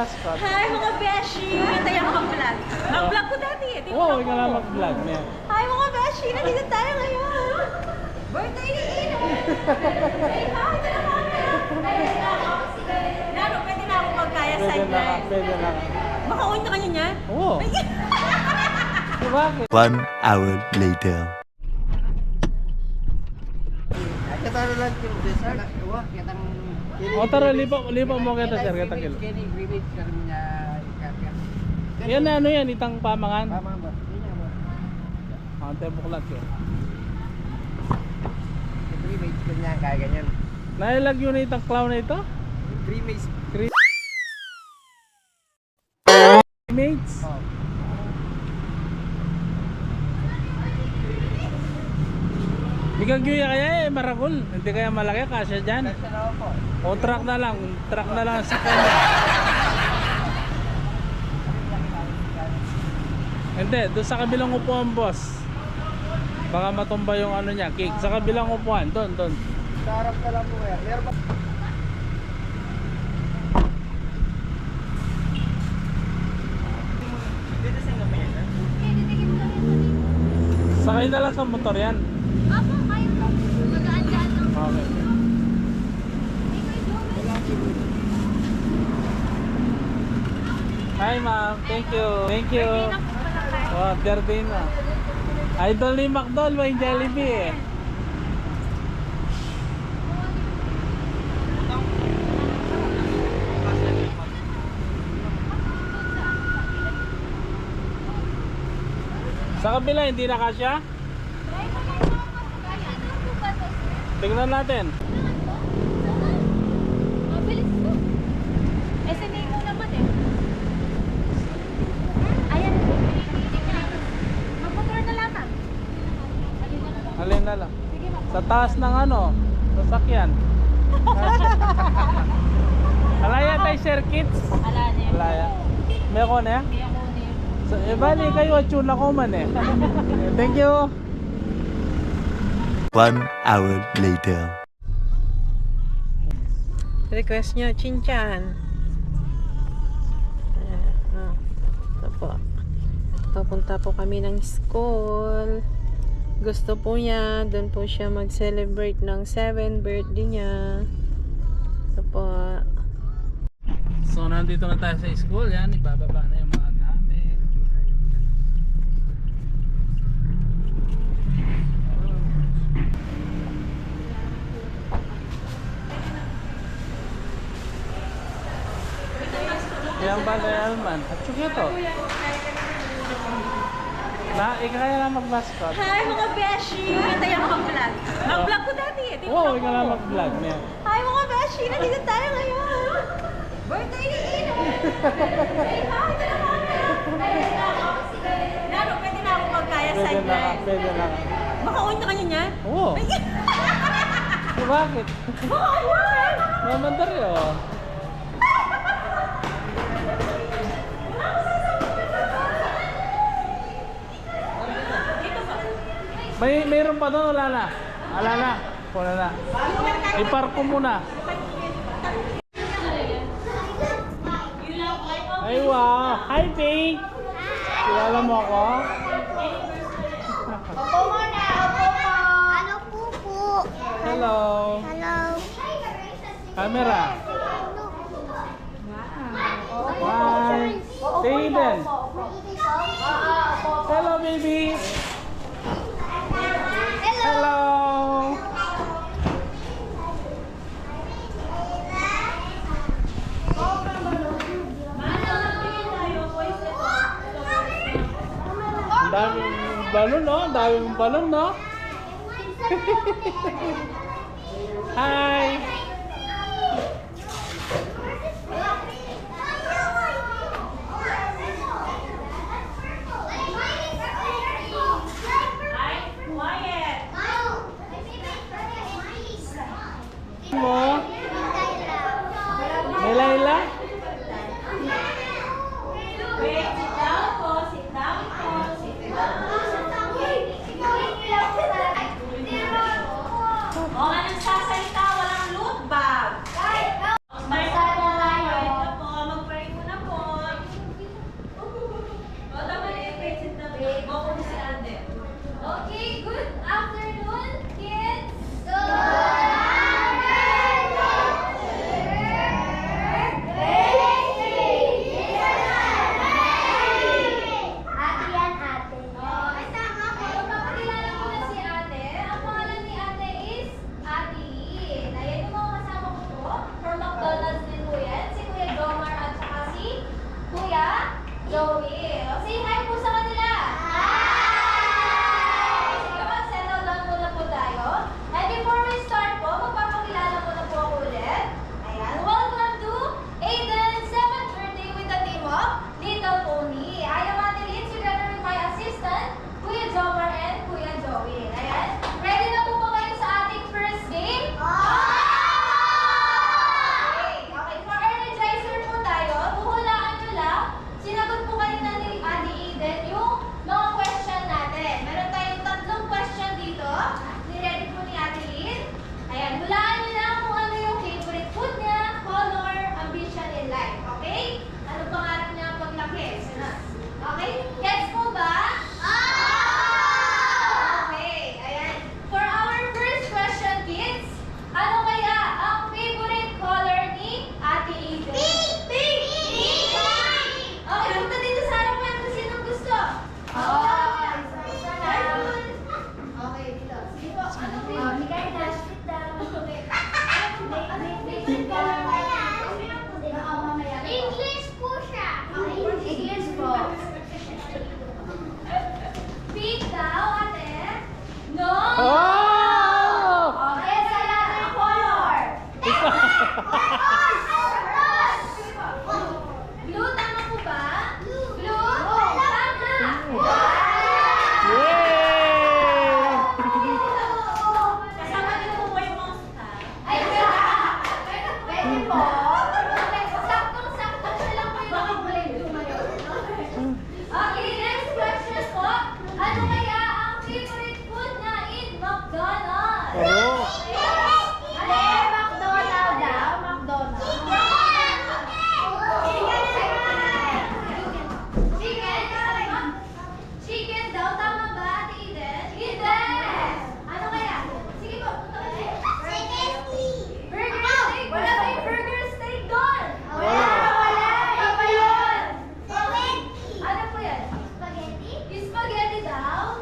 mag-mascot. Hi mga beshi! Tayo ako mag-vlog. Mag-vlog ko dati eh. Oo, oh, ikaw lang mag-vlog niya. Hi mga beshi! Nandito tayo ngayon! Birthday ni Ina! Say hi to the camera! Lalo, pwede na ako magkaya sideline. Pwede na. Maka-on na kanya niya? Oo. Bakit? 1 hour later. Kataro lang yung dessert. O tara, lipa mo kita sir, kita kilo. Kini grenade kami niya ikapya. Yan ano yan, itang pamangan. Tama ba? Ang tebuklat yun. Grenade ko niya kaya ganyan. Nailagyo na itang clown na ito? Grenade. Mates? Oh. Bigagyo ya kaya eh, maragol. Hindi kaya malaki, kasya dyan. Kasi na po. O truck na lang sa kanya. Hindi, doon sa kabilang upuan boss. Baka matumba yung ano niya, cake. Sa kabilang upuan, doon. Sa harap na lang po yan. Meron ba? Sakay na lang sa motor yan. Apo, kayo po. Magaan-gaan lang. Okay. Hi ma'am, thank you. Thank you. Oh, birthday na. Idol ni McDonald, may Jollibee eh. Sa kabila, hindi na kasya? Tingnan natin. Mabilis po. SNA mo naman eh. Ayan. Mag-motor na lamang. Alin na lang. Sa taas ng ano, sasakyan. Alaya tayo circuits. Ala na yun. Alaya. May ako na? May ako na yun. So, bali kayo at tune ako man eh. Thank you. 1 hour later. Request niya, Chinchan. Ito po. Papunta po kami ng school. Gusto po niya, doon po siya mag-celebrate ng 7th birthday niya. Ito po. So, nandito na tayo sa school. Yan, ibababa na yung mga gamit. Yang ba man? At suki ito. Kaya lang mag-mascot. Hi mga beshi! Tayo ako mag-vlog. Mag-vlog ko dati eh. Oo, ikaw lang mag-vlog niya. Hi mga beshi! Nandito tayo ngayon! Birthday ni Ina! Say hi to the camera! Lalo, pwede na ako magkaya sideline. Pwede na. Maka-on na kanya niya? Oo. Bakit? Maka-on! Mamandar yun. Mayroon pa doon, wala na. Wala na. Wala na. I-park ko muna. Ay wow. Hi Pink. Kilala mo ako? Opo muna, opo po. Hello po po. Hello. Hello. Camera. Hi. Aiden. Hello baby. Hello. Ang daming balon, no? Ang daming balon, no? Hi. Mo? May Layla? Wait, sit down po, sit down po, sit down. O, anong sasalita? Walang loot bag. Marsada tayo. Ito po, mag-pray muna Blue, tama po ba? Blue? Tama! Yay! Kasama din po mo yung mga star. Ay, pwede po. Saktong-sakto siya lang po yung mga kulay blue ngayon. Okay, next question po. Ano kaya ang favorite food na in McDonald's? Oh. McDonald's daw, McDonald's. Chicken daw, tama ba, Ate Eden? Eden! Ano kaya? Sige po, punta ka siya. Burger steak! Wala tayong burger steak doon! Wala! Iba yun! Ano po yan? Spaghetti daw?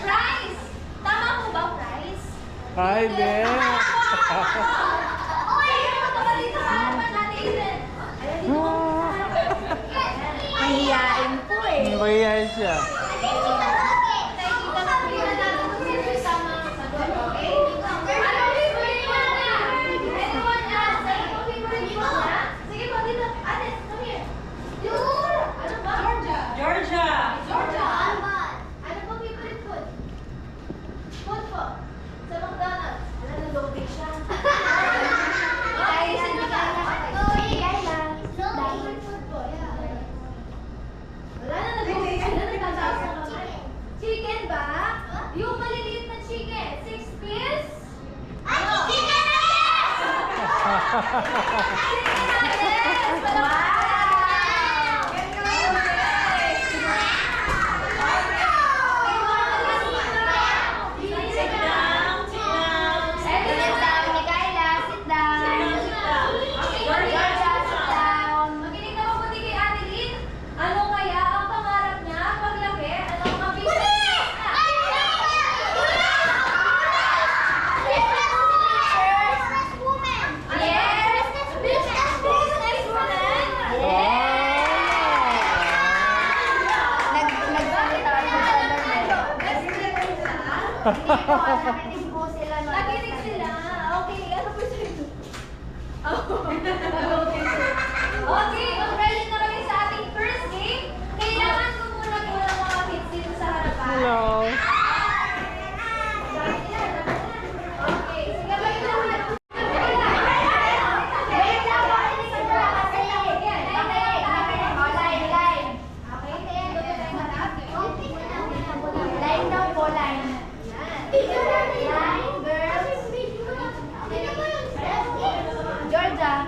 Fries! Tama po ba, fries? Ay, hindi. Oy! Punta ka dito sa harapan, Ate Eden. Ayan, dito ka. Mahihain po eh. Mahihayin siya. Chicken ba? Yung maliliit na chicken. 6 piece? Chicken nuggets! Makinig ka mabuti kay Ate Lynn. Ano kaya ang pangarap niya paglaki? Ano ang ambition niya? Yes! Businesswoman! Nakinig sila. Okay, ano po siya ito? Okay, mag-ready na kami sa ating first game. Kailangan ko muna ng mga kids dito sa harapan. Hello. Okay, sige ba yung lahat? Georgia.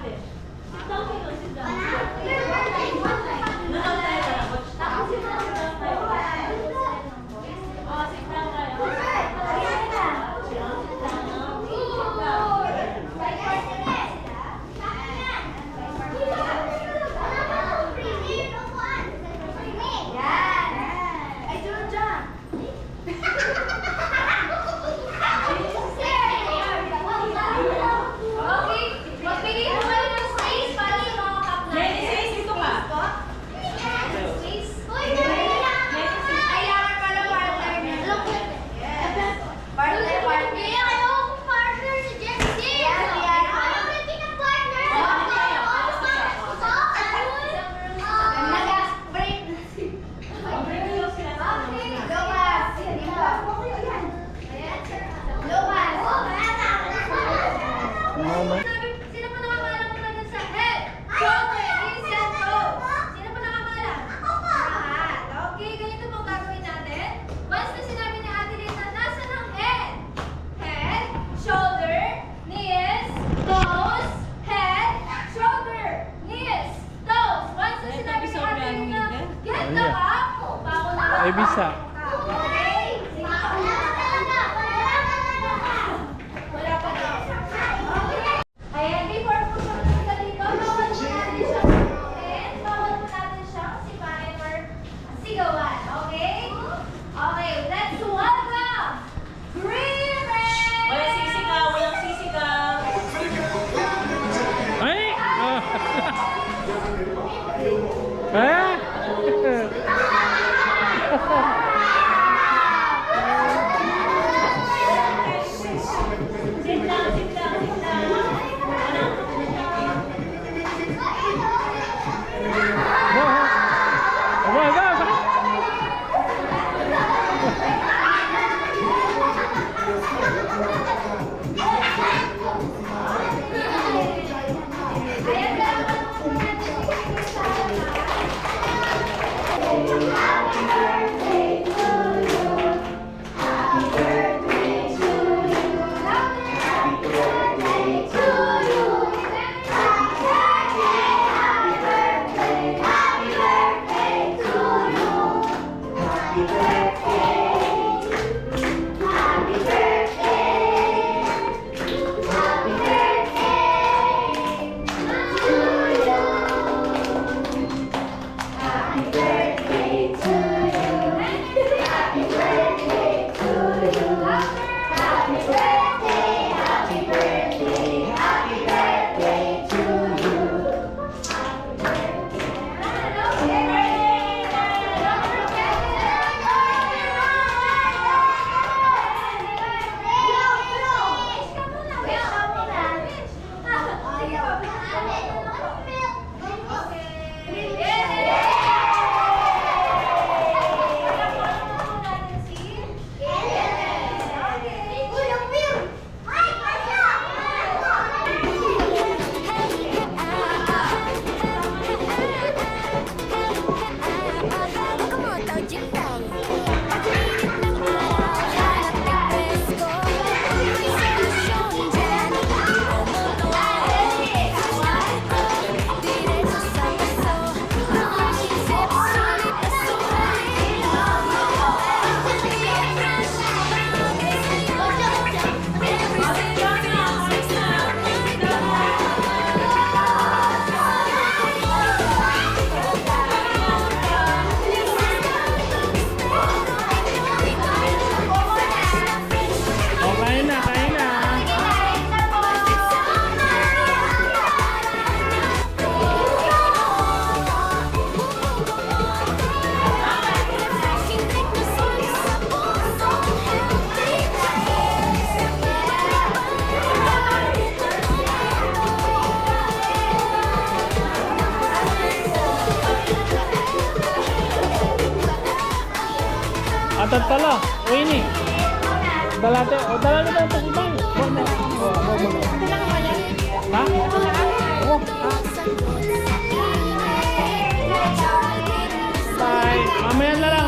Okay, magbigay po kayo ng space para sa mga kaplan. Space. Kailangan pala partner niya. Partner. Partner si Jessie. Yan. Nag-break na si. Sino po nakakaalam mo na dun sa head, shoulder, knees, and toes? Sino po nakakaalam? Lahat. Okay, ganito po gagawin natin. Once na sinabi ni Ate Lynn na nasa ng head, shoulder, knees, toes, head, shoulder, knees, toes. Once na sinabi ni Ate Lynn na get the up, bago na. Ay, bisa. Okay. Wala pa daw. Okay. Ayan, before po siya magpunta dito, bawal po natin siyang sukutin, bawal po natin siyang sipain or sigawan. Okay? Okay, let's welcome Griffin! Walang sisigaw, walang sisigaw. Ay! Ah! Dalate. O, dalate tayo itong ibang. Huwag na. O, huwag mo na. Ha? Oo. Bye. Mamaya na lang.